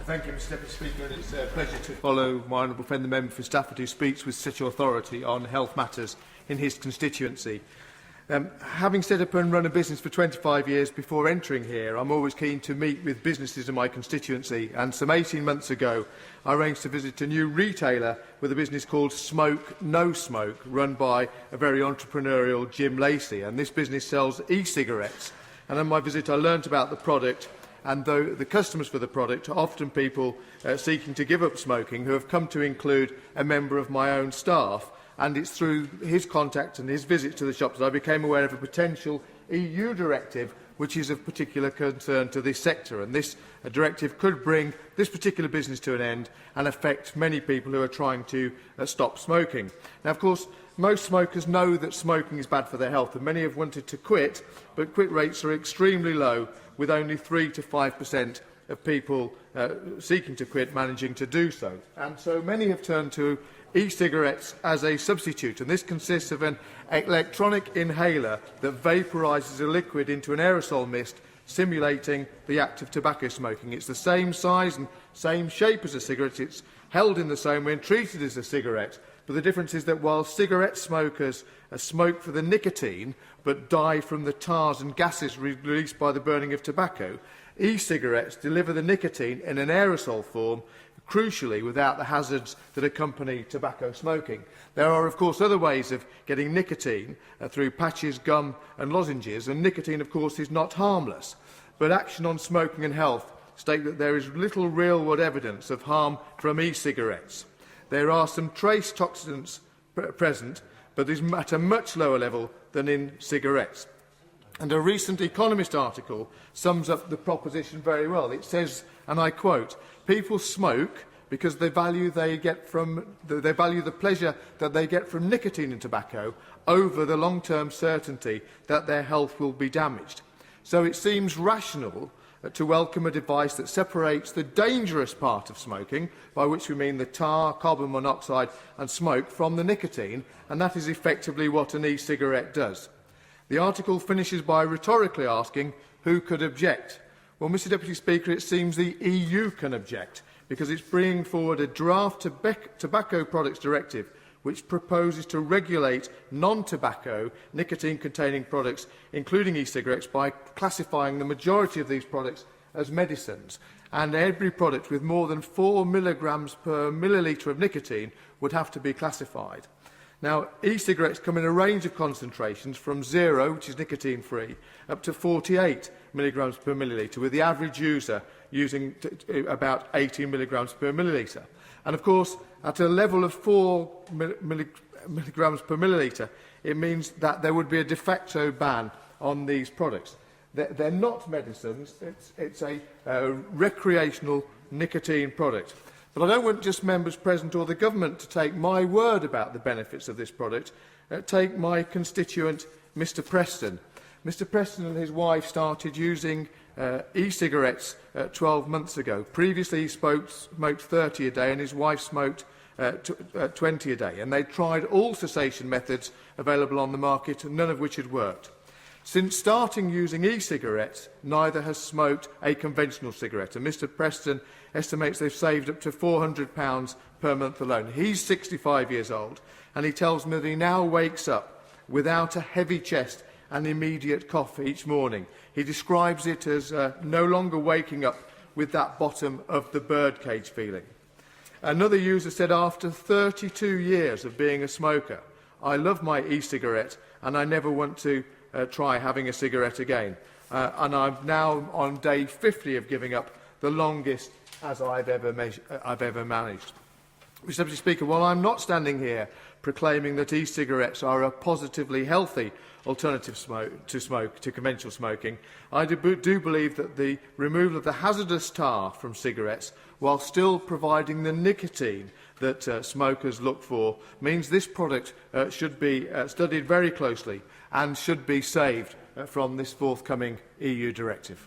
Thank you, Mr Deputy Speaker, and it's a pleasure to follow my honourable friend the Member for Stafford, who speaks with such authority on health matters in his constituency. Having set up and run a business for 25 years before entering here, I'm always keen to meet with businesses in my constituency, and some 18 months ago I arranged to visit a new retailer with a business called Smoke No Smoke, run by a very entrepreneurial Jim Lacey, and this business sells e-cigarettes. And on my visit I learnt about the product, and though the customers for the product are often people seeking to give up smoking who have come to include a member of my own staff, and it's through his contact and his visit to the shops that I became aware of a potential EU directive which is of particular concern to this sector, and this directive could bring this particular business to an end and affect many people who are trying to stop smoking. Now, of course, most smokers know that smoking is bad for their health, and many have wanted to quit, but quit rates are extremely low, with only 3 to 5% of people seeking to quit managing to do so. And so many have turned to e-cigarettes as a substitute, and this consists of an electronic inhaler that vaporises a liquid into an aerosol mist, simulating the act of tobacco smoking. It's the same size and same shape as a cigarette, it's held in the same way and treated as a cigarette, but the difference is that while cigarette smokers smoke for the nicotine but die from the tars and gases released by the burning of tobacco, e-cigarettes deliver the nicotine in an aerosol form, crucially without the hazards that accompany tobacco smoking. There are, of course, other ways of getting nicotine through patches, gum and lozenges, and nicotine, of course, is not harmless. But Action on Smoking and Health state that there is little real-world evidence of harm from e-cigarettes. There are some trace toxins present, but is at a much lower level than in cigarettes. And a recent Economist article sums up the proposition very well. It says, and I quote, "People smoke because they value the pleasure that they get from nicotine and tobacco over the long-term certainty that their health will be damaged. So it seems rational to welcome a device that separates the dangerous part of smoking, by which we mean the tar, carbon monoxide and smoke, from the nicotine, and that is effectively what an e-cigarette does." The article finishes by rhetorically asking who could object. Well, Mr Deputy Speaker, it seems the EU can object, because it's bringing forward a draft tobacco products directive which proposes to regulate non-tobacco nicotine-containing products, including e-cigarettes, by classifying the majority of these products as medicines. And every product with more than 4 milligrams per millilitre of nicotine would have to be classified. Now, e-cigarettes come in a range of concentrations from 0, which is nicotine-free, up to 48 milligrams per millilitre, with the average user using about 18 milligrams per millilitre. And, of course, at a level of 4 milligrams per millilitre, it means that there would be a de facto ban on these products. They're not medicines, it's a recreational nicotine product. But I don't want just members present or the government to take my word about the benefits of this product. Take my constituent, Mr Preston. Mr Preston and his wife started using e-cigarettes 12 months ago. Previously he smoked 30 a day and his wife smoked 20 a day. And they tried all cessation methods available on the market, none of which had worked. Since starting using e-cigarettes, neither has smoked a conventional cigarette, and Mr Preston estimates they've saved up to £400 per month alone. He's 65 years old, and he tells me that he now wakes up without a heavy chest and immediate cough each morning. He describes it as no longer waking up with that bottom of the birdcage feeling. Another user said, after 32 years of being a smoker, "I love my e-cigarette and I never want to try having a cigarette again. And I'm now on day 50 of giving up, the longest as I've ever managed." Mr Deputy Speaker, while I'm not standing here proclaiming that e-cigarettes are a positively healthy alternative to conventional smoking, I do believe that the removal of the hazardous tar from cigarettes, while still providing the nicotine that smokers look for, means this product should be studied very closely and should be saved from this forthcoming EU directive.